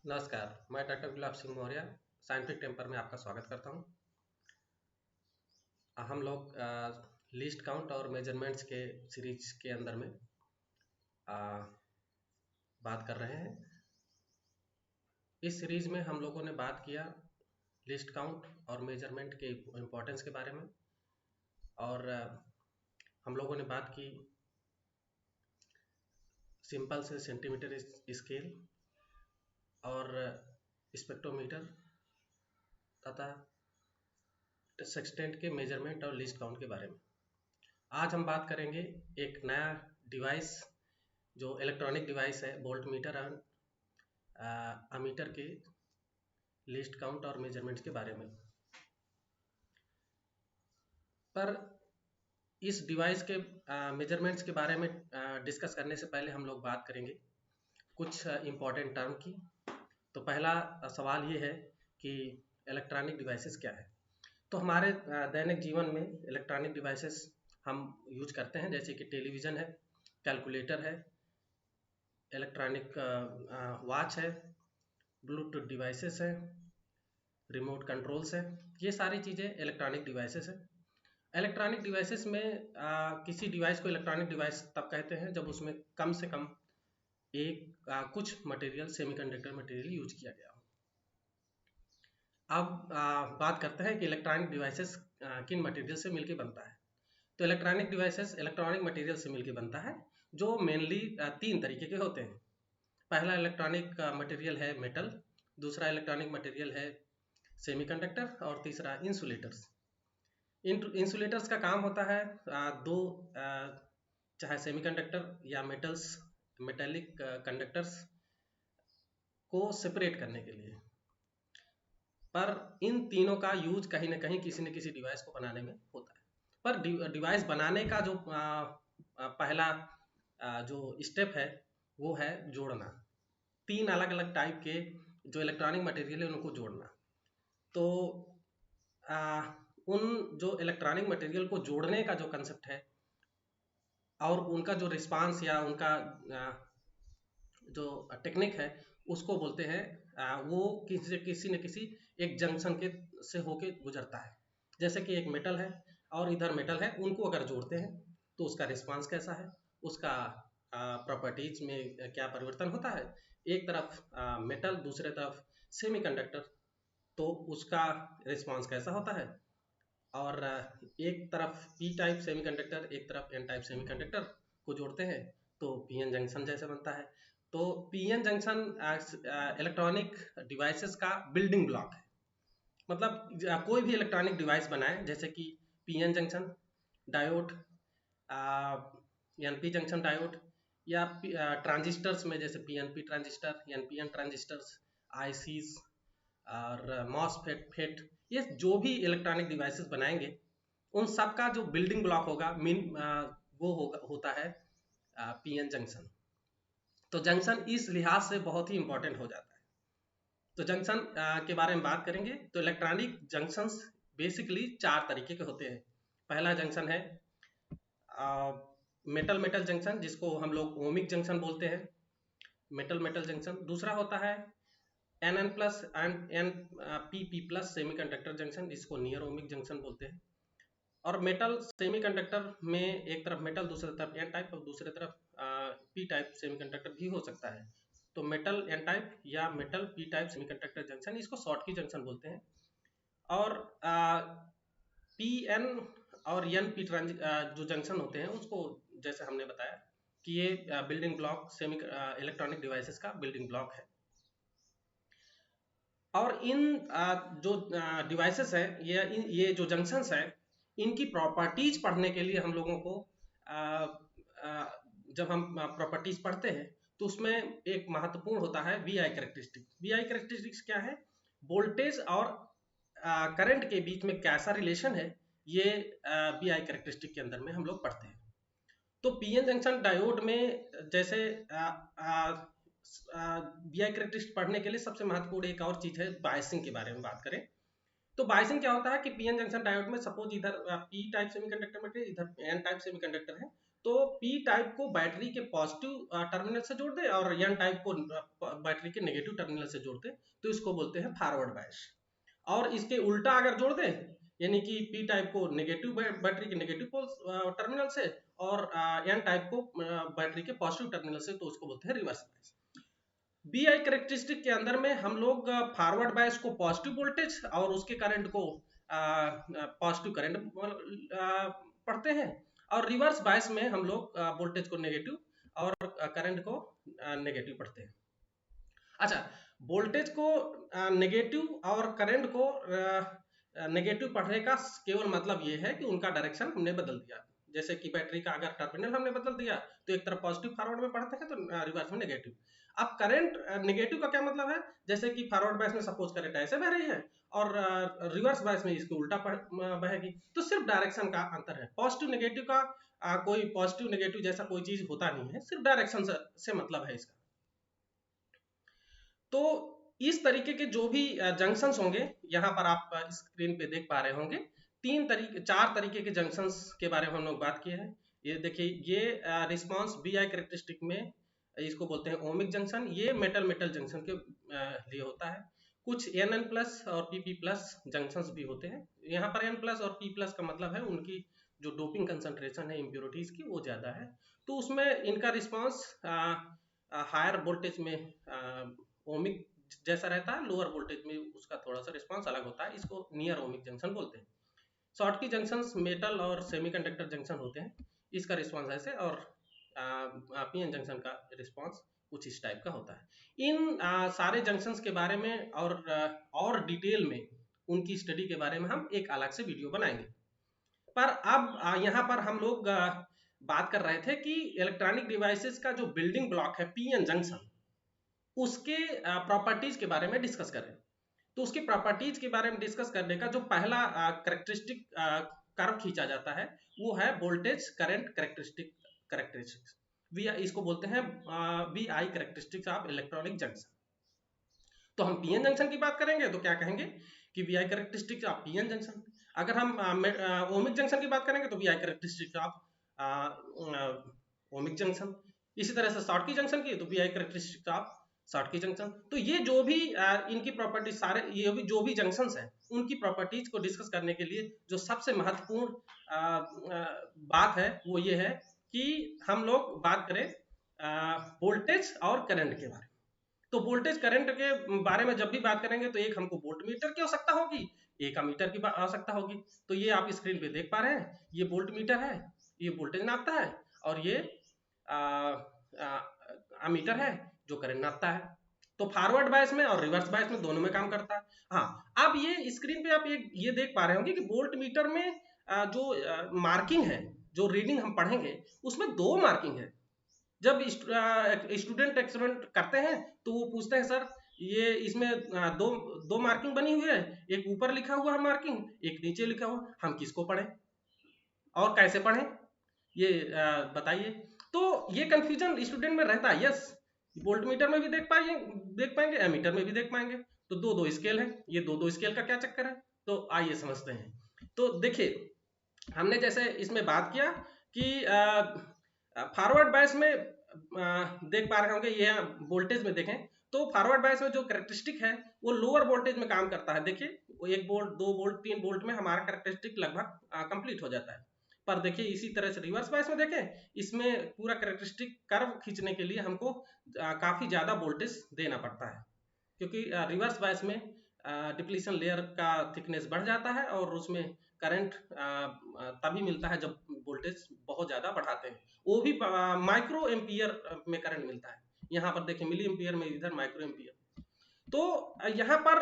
नमस्कार, मैं doctor Gulab Singh Maurya scientific temper में आपका स्वागत करता हूं। हम लोग लिस्ट काउंट और मेजरमेंट्स के सीरीज के अंदर में आ, बात कर रहे हैं। इस सीरीज में हम लोगों ने बात किया लिस्ट काउंट और मेजरमेंट के इम्पोर्टेंस के बारे में, और हम लोगों ने बात की सिंपल से सेंटीमीटर स्केल और स्पेक्ट्रोमीटर तथा सेक्सटेंट के मेजरमेंट और लिस्ट काउंट के बारे में। आज हम बात करेंगे एक नया डिवाइस जो इलेक्ट्रॉनिक डिवाइस है, वोल्ट मीटर एंड अमीटर के लिस्ट काउंट और मेजरमेंट्स के बारे में। पर इस डिवाइस के मेजरमेंट्स के बारे में डिस्कस करने से पहले हम लोग बात करेंगे कुछ इम्पॉर्टेंट टर्म की। तो पहला सवाल ये है कि इलेक्ट्रॉनिक डिवाइसेस क्या है। तो हमारे दैनिक जीवन में इलेक्ट्रॉनिक डिवाइसेस हम यूज करते हैं, जैसे कि टेलीविज़न है, कैलकुलेटर है, इलेक्ट्रॉनिक वॉच है, ब्लूटूथ डिवाइसेस है, रिमोट कंट्रोल्स है। ये सारी चीज़ें इलेक्ट्रॉनिक डिवाइसेस है। इलेक्ट्रॉनिक डिवाइसेस में किसी डिवाइस को इलेक्ट्रॉनिक डिवाइस तब कहते हैं जब उसमें कम से कम एक कुछ मटेरियल, सेमीकंडक्टर मटेरियल यूज किया गया हो। अब बात करते हैं कि इलेक्ट्रॉनिक डिवाइसेस किन मटेरियल से मिलकर बनता है। तो इलेक्ट्रॉनिक डिवाइसेस इलेक्ट्रॉनिक मटेरियल से मिलकर बनता है, जो मेनली तीन तरीके के होते हैं। पहला इलेक्ट्रॉनिक मटेरियल है मेटल, दूसरा इलेक्ट्रॉनिक मटेरियल है सेमीकंडक्टर, और तीसरा इंसुलेटर्स। इंसुलेटर्स का काम होता है दो, चाहे सेमीकंडक्टर या मेटेलिक कंडक्टर्स को सेपरेट करने के लिए। पर इन तीनों का यूज कहीं ना कहीं किसी न किसी डिवाइस को बनाने में होता है। पर डिवाइस बनाने का जो पहला जो स्टेप है वो है जोड़ना। तीन अलग अलग टाइप के जो इलेक्ट्रॉनिक मटेरियल है उनको जोड़ना। तो उन जो इलेक्ट्रॉनिक मटेरियल को जोड़ने का जो कंसेप्ट है और उनका जो रिस्पांस या उनका जो टेक्निक है उसको बोलते हैं, वो किसी न किसी एक जंक्शन के से होके गुजरता है। जैसे कि एक मेटल है और इधर मेटल है, उनको अगर जोड़ते हैं तो उसका रिस्पांस कैसा है, उसका प्रॉपर्टीज में क्या परिवर्तन होता है। एक तरफ मेटल, दूसरे तरफ सेमीकंडक्टर, तो उसका रिस्पांस कैसा होता है। और एक तरफ पी टाइप सेमीकंडक्टर, एक तरफ एन टाइप सेमीकंडक्टर को जोड़ते हैं तो पीएन जंक्शन जैसे बनता है। तो पीएन जंक्शन इलेक्ट्रॉनिक डिवाइसेस का बिल्डिंग ब्लॉक है। मतलब कोई भी इलेक्ट्रॉनिक डिवाइस बनाए, जैसे कि PN junction diode, NP junction diode, या ट्रांजिस्टर्स में जैसे PNP transistor, NPN transistors, ICs और मॉसफेट, ये जो भी इलेक्ट्रॉनिक डिवाइसेस बनाएंगे उन सब का जो बिल्डिंग ब्लॉक होगा वो होता है पीएन जंक्शन। तो जंक्शन इस लिहाज से बहुत ही इंपॉर्टेंट हो जाता है। तो जंक्शन के बारे में बात करेंगे तो इलेक्ट्रॉनिक जंक्शंस बेसिकली चार तरीके के होते हैं। पहला जंक्शन है मेटल मेटल जंक्शन, जिसको हम लोग ओमिक जंक्शन बोलते हैं, मेटल मेटल जंक्शन। दूसरा होता है N N plus and N P P plus semiconductor junction, जिसको नियर ओमिक जंक्शन बोलते हैं। और मेटल सेमीकंडक्टर में एक तरफ मेटल, दूसरी तरफ एन टाइप, और दूसरी तरफ पी टाइप सेमीकंडक्टर भी हो सकता है। तो मेटल एन टाइप या metal P type semiconductor junction, इसको शॉर्टकी जंक्शन बोलते हैं। और पी एन और एन पी जो जंक्शन होते हैं उसको, जैसे हमने बताया कि ये बिल्डिंग ब्लॉक इलेक्ट्रॉनिक डिवाइसेस का बिल्डिंग ब्लॉक है। और इन जो डिवाइसेस है, ये जो जंक्शंस है, इनकी प्रॉपर्टीज पढ़ने के लिए हम लोगों को जब हम प्रॉपर्टीज पढ़ते हैं तो उसमें एक महत्वपूर्ण होता है वीआई कैरेक्टरिस्टिक। वीआई कैरेक्टरिस्टिक्स क्या है? वोल्टेज और करंट के बीच में कैसा रिलेशन है, ये वीआई कैरेक्टरिस्टिक के अंदर में हम लोग पढ़ते हैं। तो पीएन जंक्शन डायोड में जैसे वीआई कैरेक्टरिस्टिक पढ़ने के लिए सबसे महत्वपूर्ण एक और चीज है, बायसिंग के बारे में बात करें तो बायसिंग क्या होता है कि पीएन जंक्शन डायोड में सपोज इधर पी टाइप सेमीकंडक्टर मटेरियल, इधर एन टाइप सेमीकंडक्टर है, तो पी टाइप को बैटरी के पॉजिटिव टर्मिनल से जोड़ दे और एन टाइप को बैटरी के नेगेटिव टर्मिनल से जोड़ दे, तो इसको बोलते हैं फॉरवर्ड बायस। और इसके उल्टा अगर जोड़ दे, यानी कि पी टाइप को नेगेटिव बैटरी के नेगेटिव टर्मिनल से और एन टाइप को बैटरी के पॉजिटिव टर्मिनल से, तो उसको बोलते हैं reverse bias. V I characteristic के अंदर में हम लोग फॉरवर्ड बायस को पॉजिटिव वोल्टेज और उसके करंट को पॉजिटिव करंट पढ़ते हैं, और रिवर्स बायस में हम लोग वोल्टेज को नेगेटिव और करंट को नेगेटिव पढ़ते हैं। अच्छा, वोल्टेज को नेगेटिव और करंट को नेगेटिव पढ़ने का केवल मतलब ये है कि उनका डायरेक्शन हमने बदल दिया। जैसे कि बैटरी का अगर टर्मिनल हमने बदल दिया तो एक तरफ पॉजिटिव फॉरवर्ड में पढ़ते हैं, तो रिवर्स में नेगेटिव। अब करंट नेगेटिव का क्या मतलब है, जैसे कि फॉरवर्ड बायस में सपोज करंट ऐसे बह रही है और रिवर्स बायस में इसके उल्टा बहेगी, तो सिर्फ डायरेक्शन का अंतर है। पॉजिटिव नेगेटिव का कोई पॉजिटिव नेगेटिव जैसा कोई चीज होता नहीं है, सिर्फ डायरेक्शन से मतलब है इसका। तो इस तरीके के जो भी जंक्शंस होंगे, यहाँ पर आप स्क्रीन पे देख पा रहे होंगे, चार तरीके के जंक्शंस के बारे में हम लोग बात किए हैं। ये देखिए, ये रिस्पांस बी आई करेक्टरिस्टिक में इसको बोलते हैं ओमिक जंक्शन। ये मेटल मेटल जंक्शन के लिए होता है। कुछ एन एन प्लस और पी पी प्लस जंक्शंस भी होते हैं। यहाँ पर एन प्लस और पी प्लस का मतलब है उनकी जो डोपिंग कंसंट्रेशन है इम्प्योरिटीज की वो ज्यादा है, तो उसमें इनका रिस्पांस हायर वोल्टेज में ओमिक जैसा रहता है, लोअर वोल्टेज में उसका थोड़ा सा रिस्पांस अलग होता है। इसको नियर ओमिक जंक्शन बोलते हैं। शॉर्टकी जंक्शंस मेटल और सेमीकंडक्टर जंक्शन होते हैं, इसका रिस्पांस ऐसे, और पीएन जंक्शन का रिस्पांस कुछ इस टाइप का होता है। इन सारे जंक्शंस के बारे में और डिटेल में उनकी स्टडी के बारे में हम एक अलग से वीडियो बनाएंगे। पर अब यहाँ पर हम लोग बात कर रहे थे कि इलेक्ट्रॉनिक डिवाइसेस का जो बिल्डिंग ब्लॉक है पीएन जंक्शन, उसके प्रॉपर्टीज के बारे में डिस्कस करें। तो उसकी प्रॉपर्टीज के बारे में डिस्कस करने का जो पहला करेक्टरिस्टिक कर्व खींचा जाता है वो है वोल्टेज करंट करेक्टरिस्टिक्स। इसको बोलते हैं V I characteristics of electronic junction. तो हम पीएन जंक्शन की बात करेंगे तो क्या कहेंगे कि V I characteristics of PN junction. अगर हम ओमिक जंक्शन की बात करेंगे तो V I characteristics of ohmic junction. इसी तरह से शॉर्टकी जंक्शन की तो V I characteristics of Schottky junction. तो ये जो भी इनकी प्रॉपर्टीज, सारे ये भी जो भी जंक्शंस हैं उनकी प्रॉपर्टीज को डिस्कस करने के लिए जो सबसे महत्वपूर्ण बात है वो ये है कि हम लोग बात करें वोल्टेज और करंट के बारे में। तो वोल्टेज करंट के बारे में जब भी बात करेंगे तो एक हमको वोल्ट मीटर की आवश्यकता होगी, एक अमीटर की आवश्यकता होगी। तो ये आप स्क्रीन पे देख पा रहे हैं, ये वोल्ट मीटर है, ये वोल्टेज नापता है, और ये अमीटर है जो करंट नापता है। तो फॉरवर्ड बायस में और रिवर्स बायस में दोनों में काम करता है। हाँ, अब ये स्क्रीन पे आप ये देख पा रहे होंगे कि वोल्ट मीटर में जो मार्किंग है, जो रीडिंग हम पढ़ेंगे उसमें दो मार्किंग है। जब स्टूडेंट एक्सपेरिमेंट करते हैं तो वो पूछते हैं सर ये इसमें दो मार्किंग बनी हुई है, एक ऊपर लिखा हुआ है मार्किंग, एक नीचे लिखा हुआ, हम किसको पढ़ें और कैसे पढ़ें, ये बताइए। तो ये कंफ्यूजन स्टूडेंट में रहता है। यस, वोल्ट मीटर में भी देख पाएंगे, एमीटर में भी देख पाएंगे। तो दो स्केल है, ये दो स्केल का क्या चक्कर है, तो आइए समझते हैं। तो देखिए, हमने जैसे इसमें बात किया कि फॉरवर्ड बायस में देख पा रहे होंगे, ये वोल्टेज में देखें तो फॉरवर्ड बायस में जो कैरेक्टरिस्टिक है वो लोअर वोल्टेज में काम करता है। देखिए, 1 वोल्ट 2 वोल्ट 3 वोल्ट में हमारा कैरेक्टरिस्टिक लगभग कंप्लीट हो जाता है। पर देखिए इसी तरह से रिवर्स बायस में देखें, इसमें पूरा कैरेक्टरिस्टिक कर्व खींचने के लिए हमको काफी ज्यादा वोल्टेज देना पड़ता है, क्योंकि रिवर्स बायस में डिप्लीशन लेयर का थिकनेस बढ़ जाता है और उसमें करंट तभी मिलता है जब वोल्टेज बहुत ज्यादा बढ़ाते हैं, वो भी माइक्रो एम्पियर में करंट मिलता है। यहाँ पर देखिए मिली एम्पियर में, इधर माइक्रो एम्पियर। तो यहाँ पर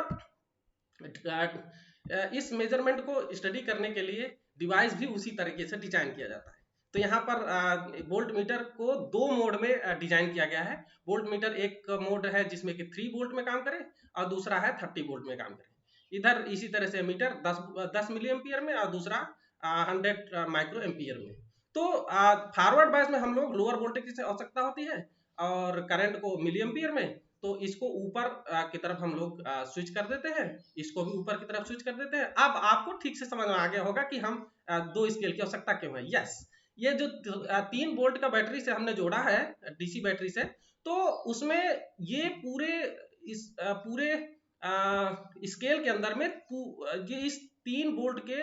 इस मेजरमेंट को स्टडी करने के लिए डिवाइस भी उसी तरीके से डिजाइन किया जाता है। तो यहाँ पर वोल्ट मीटर को दो मोड में डिजाइन किया गया है। वोल्ट मीटर एक मोड है जिसमें कि 3 वोल्ट में काम करे और दूसरा है 30 वोल्ट में काम करे। इधर इसी तरह से मीटर 10 मिली एम्पियर में और दूसरा 100 माइक्रो एम्पियर में। तो फॉरवर्ड बायस में हम लोग लोअर वोल्टेज की आवश्यकता होती है और करंट को मिली एम्पियर में, तो इसको ऊपर की तरफ हम लोग स्विच कर देते हैं, इसको भी ऊपर की तरफ स्विच कर देते हैं। अब आपको ठीक से समझ में आ गया होगा कि हम दो स्केल की आवश्यकता क्यों है। यस, ये जो 3 वोल्ट का बैटरी से हमने जोड़ा है डीसी बैटरी से, तो उसमें ये पूरे स्केल के अंदर में ये इस 3 वोल्ट के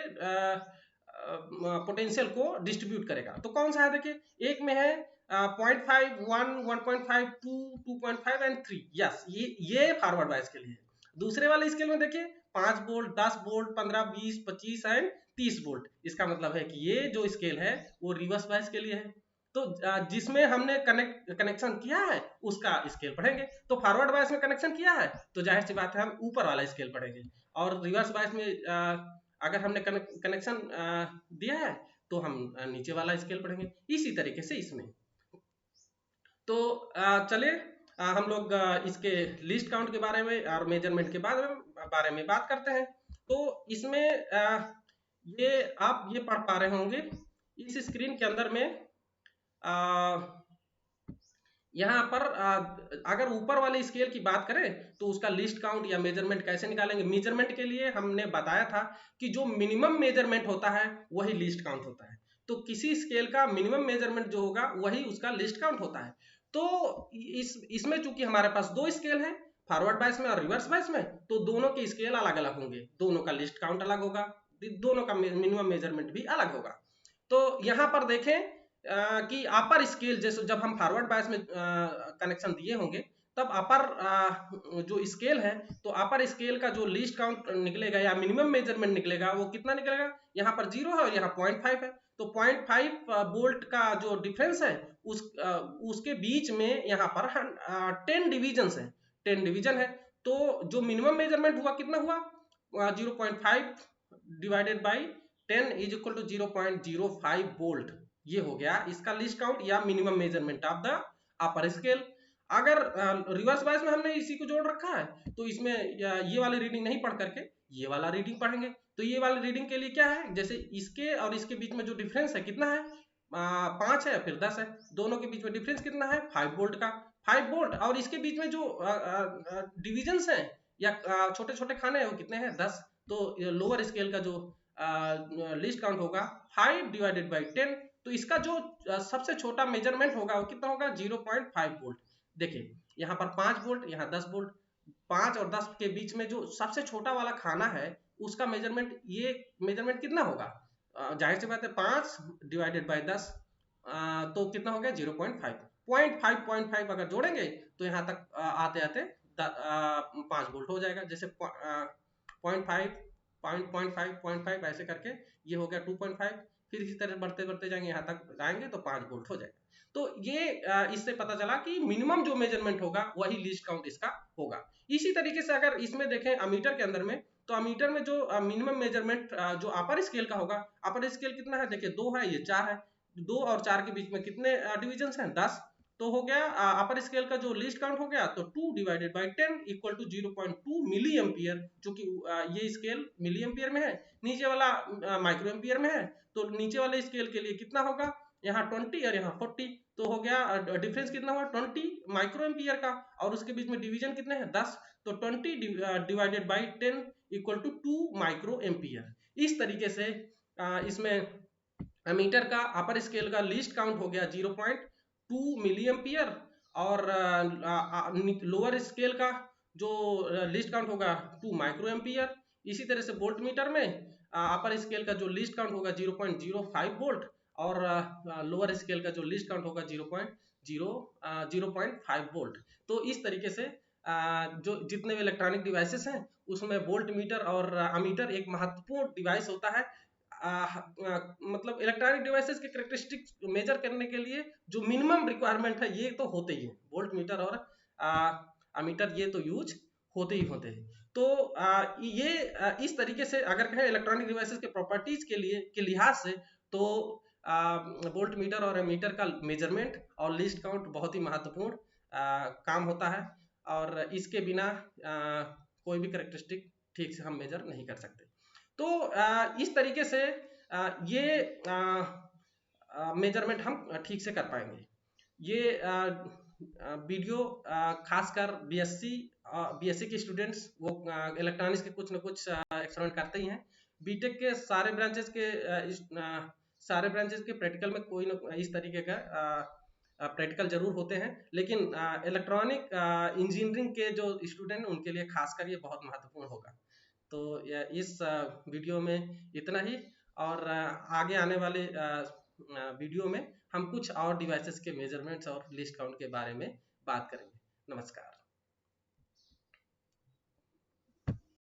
पोटेंशियल को डिस्ट्रीब्यूट करेगा। तो कौन सा है देखिए, एक में है 0.5, 1, 1.5, 2, 2.5 एंड 3। यस, ये फॉरवर्ड बायस के लिए। दूसरे वाले स्केल में देखिए 5 वोल्ट, 10 वोल्ट, 15, 20, 25 एंड 30 वोल्ट। इसका मतलब है कि ये जो स्केल है वो रिवर्स बायस के लिए है। तो जिसमें हमने कनेक्शन किया है उसका स्केल पढ़ेंगे। तो फॉरवर्ड बायस में कनेक्शन किया है तो जाहिर सी बात है हम ऊपर वाला स्केल पढ़ेंगे, और रिवर्स बायस में अगर हमने कनेक्शन दिया है तो हम नीचे वाला स्केल पढ़ेंगे। इसी तरीके से इसमें। तो चलिए हम लोग इसके लिस्ट काउंट के बारे में और मेजरमेंट के बारे में बात करते हैं। तो इसमें ये पढ़ पा रहे होंगे इस स्क्रीन के अंदर में। यहाँ पर अगर ऊपर वाले स्केल की बात करें तो उसका लिस्ट काउंट या मेजरमेंट कैसे निकालेंगे। मेजरमेंट के लिए हमने बताया था कि जो मिनिमम मेजरमेंट होता है वही लिस्ट काउंट होता है। तो किसी स्केल का मिनिमम मेजरमेंट जो होगा वही उसका लिस्ट काउंट होता है। तो इसमें चूंकि हमारे पास 2 स्केल है, फॉरवर्ड बायस में और रिवर्स बायस में, तो दोनों के स्केल अलग अलग होंगे, दोनों का लिस्ट काउंट अलग होगा, दोनों का मिनिमम मेजरमेंट भी अलग होगा। तो यहाँ पर देखें कि अपर स्केल, जैसे जब हम फॉरवर्ड बायस में कनेक्शन दिए होंगे तब अपर जो स्केल है, तो अपर स्केल का जो लिस्ट काउंट निकलेगा या मिनिमम मेजरमेंट निकलेगा वो कितना निकलेगा, यहाँ पर 0 है और यहाँ 0.5 है। तो 0.5 वोल्ट का जो डिफरेंस है उसके बीच में यहाँ पर 10 डिवीजन है, 10 डिवीजन है। तो जो मिनिमम मेजरमेंट हुआ कितना हुआ, 0.5 divided by 10 is equal to 0.05 volt. ये हो गया इसका लिस्ट काउंट या minimum measurement of the upper scale. अगर रिवर्स बायस में हमने इसी को जोड़ रखा है तो इसमें ये वाली रीडिंग नहीं पढ़ करके ये वाला रीडिंग पढ़ेंगे। तो ये वाली रीडिंग के लिए क्या है, जैसे इसके और इसके बीच में जो डिफरेंस है कितना है, 5 है फिर 10 है, दोनों के बीच में डिफरेंस कितना है, 5 वोल्ट का, 5 वोल्ट। और इसके बीच में जो डिविजन्स हैं या छोटे छोटे खाने हैं वो कितने हैं, 10। तो लोअर स्केल का जो लिस्ट काउंट होगा 5 डिवाइडेड बाई 10। तो इसका जो सबसे छोटा मेजरमेंट होगा वो कितना होगा, 0.5 वोल्ट। देखिए यहाँ पर 5 वोल्ट, यहाँ 10 वोल्ट, 5 और 10 के बीच में जो सबसे छोटा वाला खाना है उसका मेजरमेंट, ये मेजरमेंट कितना होगा, जाहिर सी बात है 5 डिवाइडेड बाई 10, तो कितना हो गया 0.5। 0.5 अगर जोड़ेंगे तो यहाँ तक आते आते 5 वोल्ट हो जाएगा। जैसे 0.5, 0.5 ऐसे करके ये हो गया 2.5, फिर इसी तरह बढ़ते बढ़ते जाएंगे, यहाँ तक जाएंगे तो 5 वोल्ट हो जाएगा। तो ये इससे पता चला कि मिनिमम जो मेजरमेंट होगा वही लिस्ट काउंट इसका होगा। इसी तरीके से अगर इसमें देखें अमीटर के अंदर में, तो अमीटर में जो मिनिमम मेजरमेंट जो अपर स्केल का होगा, अपर स्केल कितना है देखिए 2 है, ये 4 है, 2 और 4 के बीच में कितने डिविजन हैं, 10। तो हो गया अपर स्केल का जो लिस्ट काउंट हो गया, तो 2 divided by 10 equal to 0.2 milliampere, चूंकि ये स्केल मिली एम्पियर में है, नीचे वाला माइक्रो एम्पियर में है। तो नीचे वाले स्केल के लिए कितना होगा, यहाँ 20 और यहाँ 40, तो हो गया डिफरेंस कितना हुआ 20 माइक्रो एम्पियर का, और उसके बीच में डिवीजन कितने हैं 10। तो 20 divided by 10 equal to 2 microampere. इस तरीके से इसमें मीटर का अपर स्केल का लिस्ट काउंट हो गया 0.2 मिली एम्पियर, और लोअर स्केल का जो लिस्ट काउंट होगा 2 माइक्रो एम्पियर। इसी तरह से वोल्ट मीटर में अपर स्केल का जो लिस्ट काउंट होगा 0.05 वोल्ट, और लोअर स्केल का जो लिस्ट काउंट होगा 0.5 वोल्ट। तो इस तरीके से जो जितने भी इलेक्ट्रॉनिक डिवाइसेस हैं उसमें वोल्ट मीटर और अमीटर एक महत्वपूर्ण डिवाइस होता है। मतलब इलेक्ट्रॉनिक डिवाइसेस के कैरेक्टरिस्टिक्स मेजर करने के लिए जो मिनिमम रिक्वायरमेंट है ये तो होते ही हैं, वोल्ट मीटर और अमीटर ये तो यूज होते ही होते हैं। तो ये इस तरीके से अगर कहें इलेक्ट्रॉनिक डिवाइसेस के प्रॉपर्टीज के लिहाज से, तो वोल्ट मीटर और एमीटर का मेजरमेंट और लिस्ट काउंट बहुत ही महत्वपूर्ण काम होता है, और इसके बिना कोई भी कैरेक्टरिस्टिक ठीक से हम मेजर नहीं कर सकते। तो इस तरीके से ये मेजरमेंट हम ठीक से कर पाएंगे। ये वीडियो खासकर बीएससी के स्टूडेंट्स वो इलेक्ट्रॉनिक्स के कुछ न कुछ एक्सपेरिमेंट करते ही हैं। बीटेक के सारे ब्रांचेस के सारे ब्रांचेस के प्रैक्टिकल में कोई ना इस तरीके का प्रैक्टिकल जरूर होते हैं, लेकिन इलेक्ट्रॉनिक इंजीनियरिंग के जो स्टूडेंट हैं उनके लिए खासकर ये बहुत महत्वपूर्ण होगा। तो इस वीडियो में इतना ही, और आगे आने वाले वीडियो में हम कुछ और डिवाइसेस के मेजरमेंट्स और लिस्ट काउंट के बारे में बात करेंगे। नमस्कार।